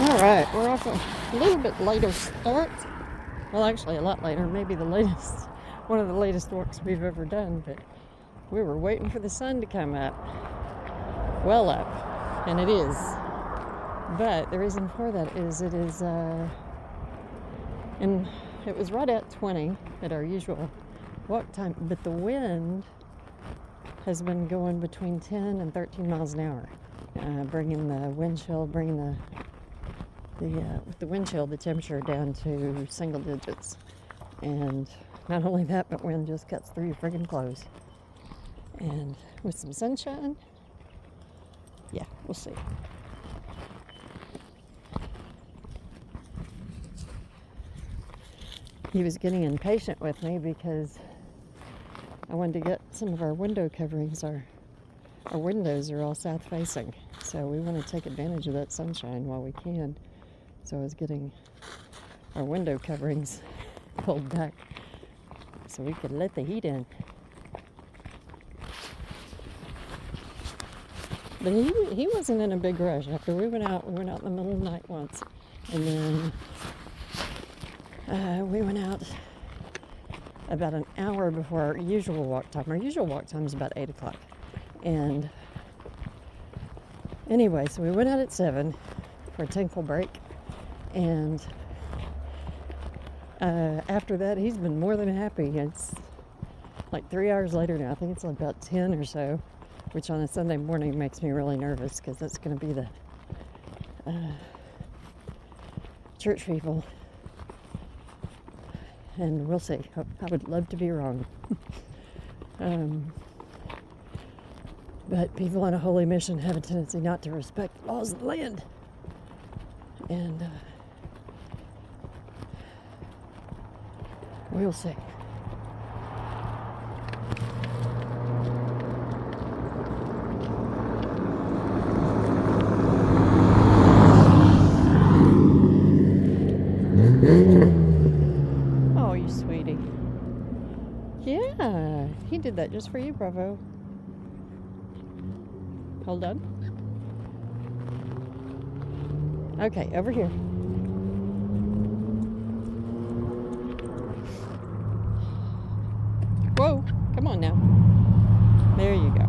Alright, we're off a little bit later start. Well, actually, a lot later. Maybe one of the latest walks we've ever done. But we were waiting for the sun to come up. Well up. And it is. But the reason for that is and it was right at 20 at our usual walk time. But the wind has been going between 10 and 13 miles an hour. Bringing the wind chill, with the wind chill, the temperature down to single digits. And not only that, but wind just cuts through your friggin' clothes. And with some sunshine, yeah, we'll see. He was getting impatient with me because I wanted to get some of our window coverings. Our windows are all south facing, so we want to take advantage of that sunshine while we can. So I was getting our window coverings pulled back so we could let the heat in. But he wasn't in a big rush. After we went out in the middle of the night once, and then we went out about an hour before our usual walk time. Our usual walk time is about 8 o'clock. And anyway, so we went out at 7 for a tinkle break. And after that, he's been more than happy. It's like 3 hours later now. I think it's about 10 or so, which on a Sunday morning makes me really nervous because that's going to be the church people. And we'll see. I would love to be wrong. But people on a holy mission have a tendency not to respect laws of the land. And we'll see. Oh, you sweetie. Yeah, he did that just for you, Bravo. Hold on. Okay, over here. Whoa, come on now. There you go.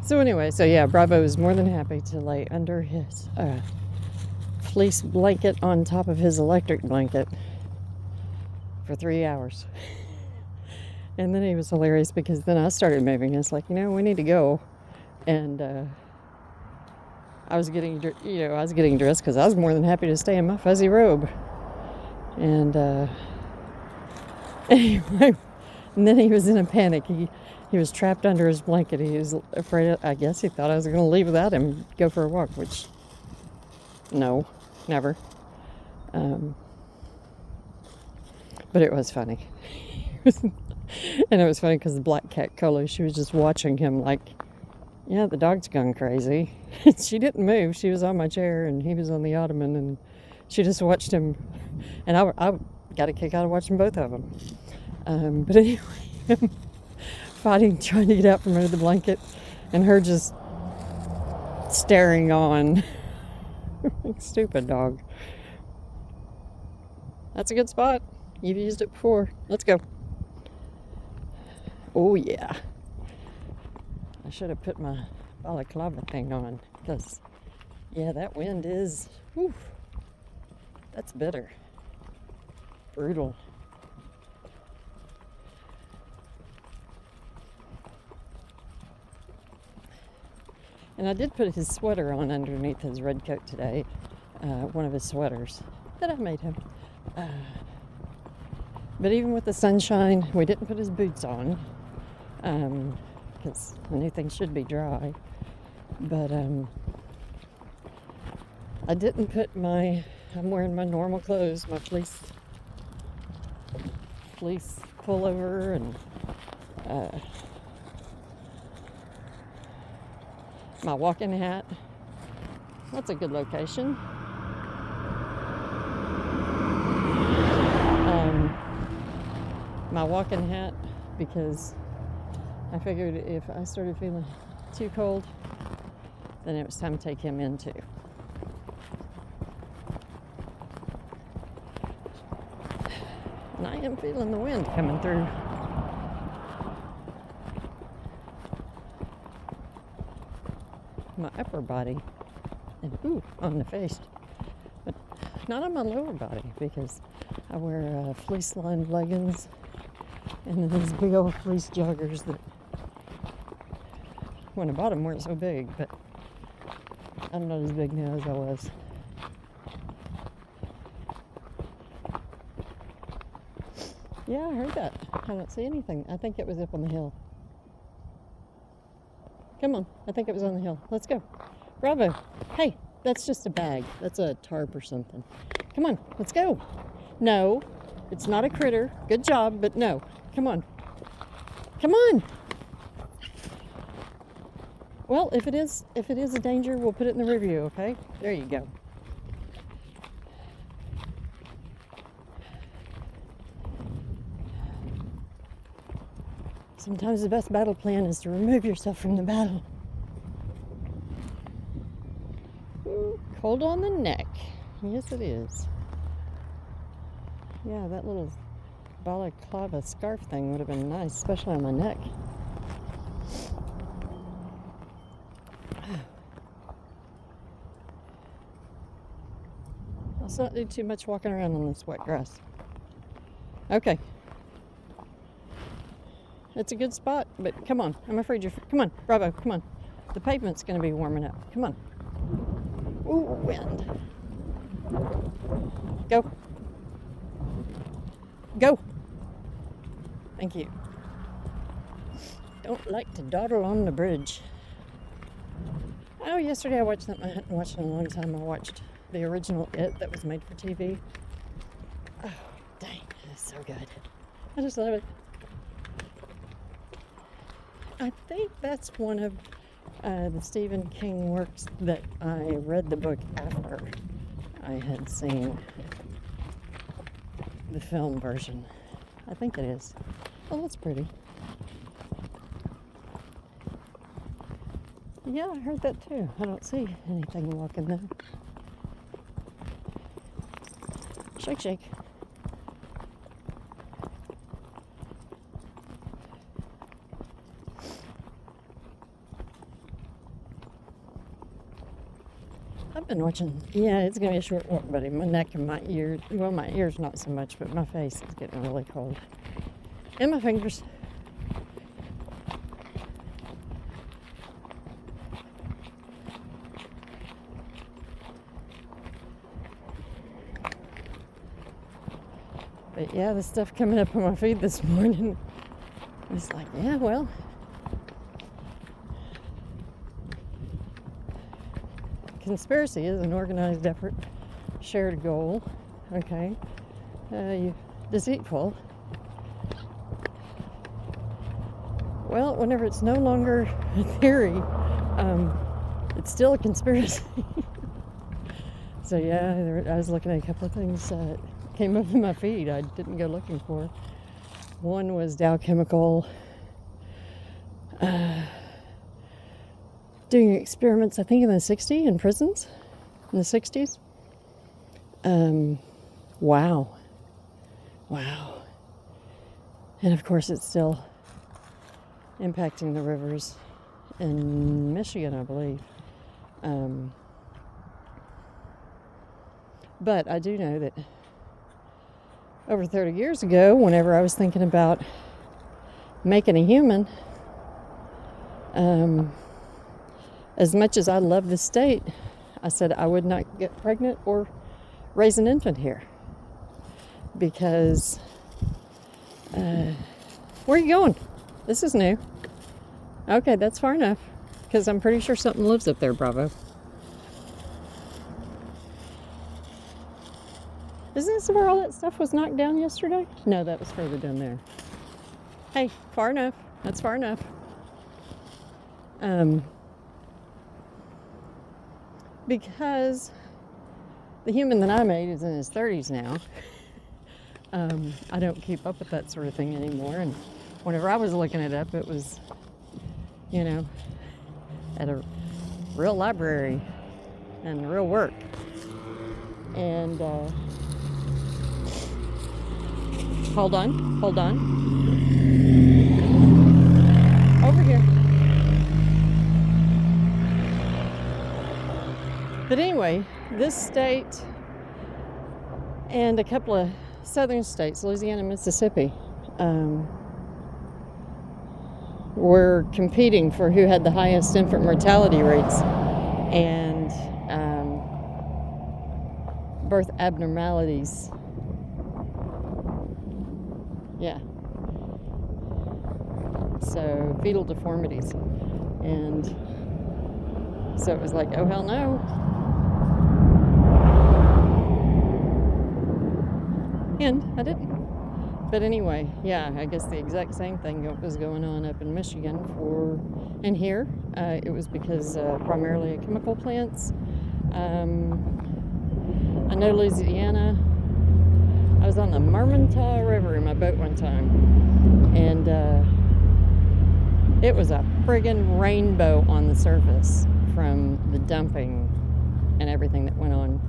So anyway, Bravo is more than happy to lay under his fleece blanket on top of his electric blanket for 3 hours. And then he was hilarious because then I started moving. It's like, we need to go. And I was getting dressed because I was more than happy to stay in my fuzzy robe. And anyway, and then he was in a panic. He was trapped under his blanket. He was afraid. I guess he thought I was going to leave without him, go for a walk. Which, no, never. But it was funny. And it was funny because the black cat Colo, she was just watching him like, yeah, the dog's gone crazy. She didn't move. She was on my chair and he was on the ottoman, and she just watched him. And I got a kick out of watching both of them. But anyway, fighting, trying to get out from under the blanket, and her just staring on. Like, stupid dog. That's a good spot. You've used it before. Let's go. Oh, yeah. I should have put my balaclava thing on because, yeah, that wind is, whew, that's bitter. Brutal. And I did put his sweater on underneath his red coat today, one of his sweaters that I made him. But even with the sunshine, we didn't put his boots on. Because I knew things should be dry. But I didn't put I'm wearing my normal clothes, my fleece pullover and my walking hat. That's a good location. My walking hat, because I figured if I started feeling too cold, then it was time to take him in too. And I am feeling the wind coming through. My upper body and on the face, but not on my lower body because I wear fleece-lined leggings and then these big old fleece joggers that when I bought them weren't so big, but I'm not as big now as I was. Yeah, I heard that. I don't see anything. I think it was up on the hill. Come on, I think it was on the hill. Let's go. Bravo. Hey, that's just a bag. That's a tarp or something. Come on, let's go. No, it's not a critter. Good job, but no. Come on. Come on. Well, if it is a danger, we'll put it in the rear view, okay? There you go. Sometimes the best battle plan is to remove yourself from the battle. Ooh, cold on the neck. Yes, it is. Yeah, that little balaclava scarf thing would have been nice, especially on my neck. Let's not do too much walking around on this wet grass. Okay. It's a good spot, but come on. I'm afraid come on, Bravo, come on. The pavement's going to be warming up. Come on. Ooh, wind. Go. Go. Thank you. Don't like to dawdle on the bridge. Oh, yesterday I watched something I hadn't watched in a long time. I watched the original It that was made for TV. Oh, dang, it's so good. I just love it. I think that's one of the Stephen King works that I read the book after I had seen the film version. I think it is. Oh, that's pretty. Yeah, I heard that too. I don't see anything walking there. Shake, shake. I've been watching. Yeah, it's going to be a short walk, buddy. My neck and my ears. Well, my ears not so much, but my face is getting really cold. And my fingers. But yeah, the stuff coming up on my feed this morning. It's like, yeah, well. Conspiracy is an organized effort, shared goal, okay, deceitful. Well, whenever it's no longer a theory, it's still a conspiracy. So yeah, I was looking at a couple of things that came up in my feed I didn't go looking for. One was Dow Chemical doing experiments, I think in the 60s in prisons, in the 60s. Wow. And of course it's still impacting the rivers in Michigan, I believe. But I do know that over 30 years ago, whenever I was thinking about making a human, as much as I love the state, I said I would not get pregnant or raise an infant here. Because, where are you going? This is new. Okay, that's far enough. Because I'm pretty sure something lives up there, Bravo. Isn't this where all that stuff was knocked down yesterday? No, that was further down there. Hey, far enough. That's far enough. Because the human that I made is in his 30s now. I don't keep up with that sort of thing anymore. And whenever I was looking it up, it was, at a real library and real work. And hold on. Over here. But anyway, this state and a couple of southern states, Louisiana and Mississippi, were competing for who had the highest infant mortality rates and birth abnormalities. Yeah. So fetal deformities. And so it was like, oh hell no. And I didn't. But anyway, yeah, I guess the exact same thing was going on up in Michigan and here. It was because primarily chemical plants. I know Louisiana. I was on the Mermentau River in my boat one time, and it was a friggin' rainbow on the surface from the dumping and everything that went on.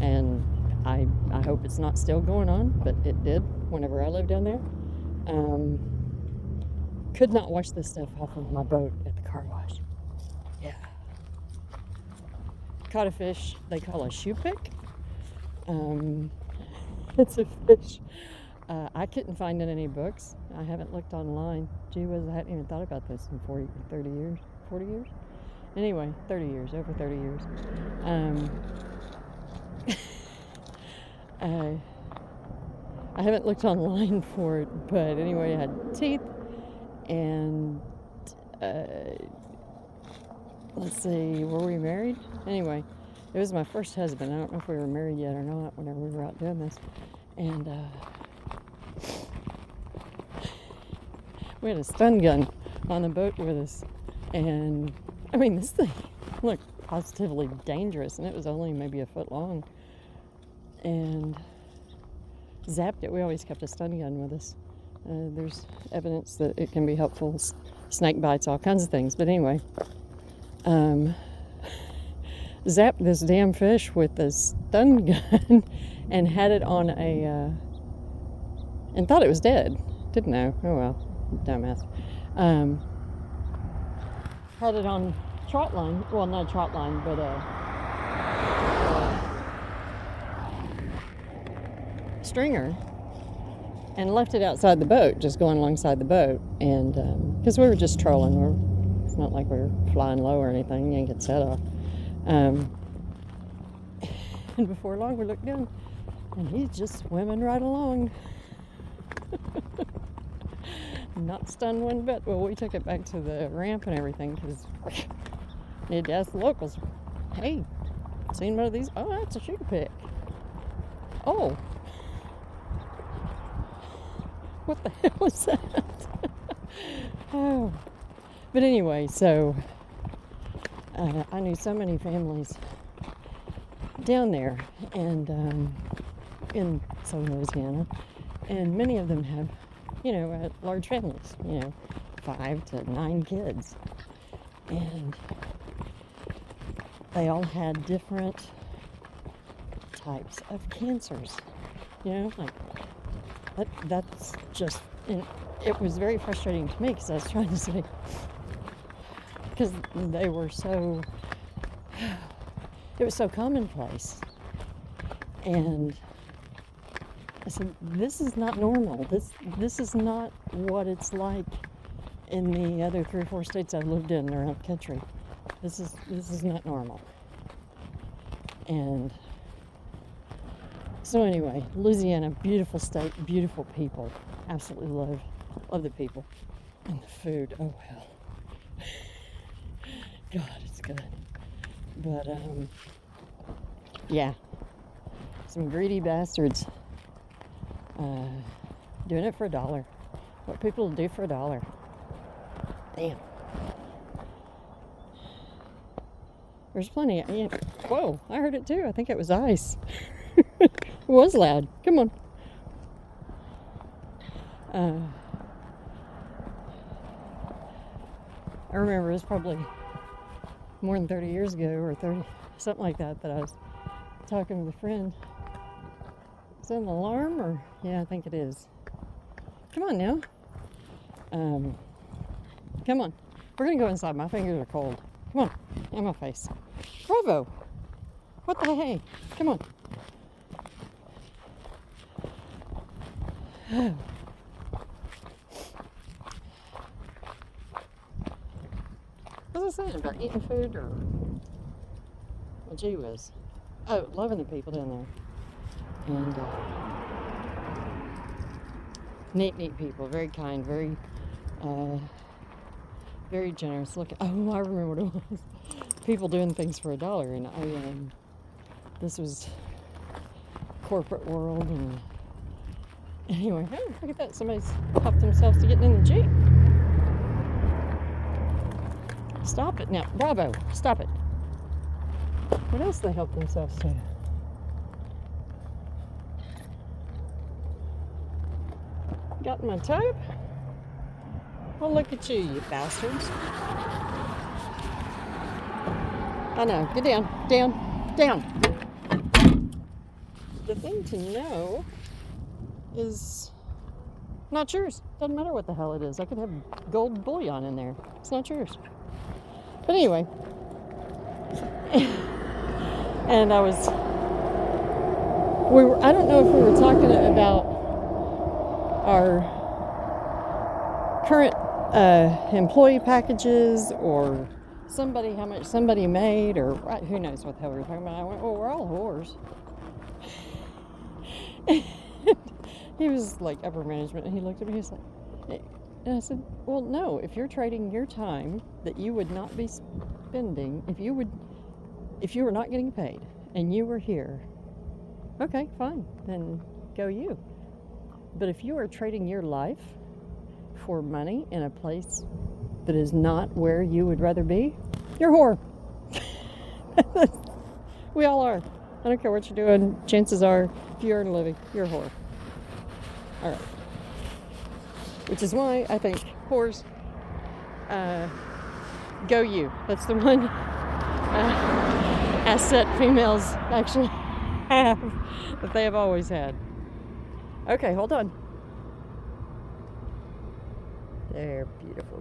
And I hope it's not still going on, but it did whenever I lived down there. Could not wash this stuff off of my boat at the car wash. Yeah. Caught a fish they call a shoe pick. It's a fish. I couldn't find it in any books. I haven't looked online. Gee whiz, I hadn't even thought about this in 40 years. Anyway, 30 years, over 30 years. I haven't looked online for it, but anyway, it had teeth, and let's see, were we married? Anyway, it was my first husband. I don't know if we were married yet or not whenever we were out doing this. And we had a stun gun on the boat with us. And I mean, this thing looked positively dangerous, and it was only maybe a foot long. And zapped it. We always kept a stun gun with us. There's evidence that it can be helpful. Snake bites, all kinds of things. But anyway, zapped this damn fish with a stun gun and had it on and thought it was dead. Didn't know. Oh well, dumbass. Had it on trot line. Well, not trot line, but stringer, and left it outside the boat, just going alongside the boat. And because we were just trolling, it's not like we were flying low or anything, yank its head off. And before long, we looked down, and he's just swimming right along. Not stunned one bit. Well, we took it back to the ramp and everything because needed to ask the locals, hey, seen one of these? Oh, that's a shoe pick. Oh, what the hell is that? Oh, but anyway, so I knew so many families down there and in southern Louisiana, and many of them have, large families, 5 to 9 kids, and they all had different types of cancers, like that's just, and it was very frustrating to me because I was trying to say, because they were so, it was so commonplace, and I said, this is not normal. This is not what it's like in the other 3 or 4 states I've lived in around the country. This is not normal. And so anyway, Louisiana, beautiful state, beautiful people. Absolutely love the people. And the food, oh hell. God, it's good. But yeah. Some greedy bastards. Doing it for $1. What people do for $1. Damn. There's plenty. Whoa, I heard it too. I think it was ice. It was loud. Come on. I remember it was probably more than 30 years ago, or 30, something like that, that I was talking with a friend. Is that an alarm, or? Yeah, I think it is. Come on now. Come on. We're gonna go inside. My fingers are cold. Come on. In my face. Bravo. What the hey? Come on. What was I saying about eating food, or? Well, gee whiz. Oh, loving the people down there. And neat people. Very kind. Very generous. Look, oh, I remember what it was. People doing things for $1, and this was corporate world, and anyway, oh, look at that. Somebody's helped themselves to getting in the Jeep. Stop it now. Bravo. Stop it. What else they helped themselves to? Got my tube? Well, look at you bastards. I know. Get down. Down. The thing to know is not yours. Doesn't matter what the hell it is. I could have gold bullion in there. It's not yours. But anyway. And I don't know if we were talking about our current employee packages, or how much somebody made, or who knows what the hell we were talking about. I went, well, we're all whores. He was like upper management, and he looked at me, he was like, and I said, well, no, if you're trading your time that you would not be spending, if you were not getting paid and you were here, okay, fine, then go you. But if you are trading your life for money in a place that is not where you would rather be, you're a whore. We all are. I don't care what you're doing. Chances are, if you earn a living, you're a whore. All right. Which is why I think whores, go you. That's the one asset females actually have, that they have always had. Okay, hold on. They're beautiful.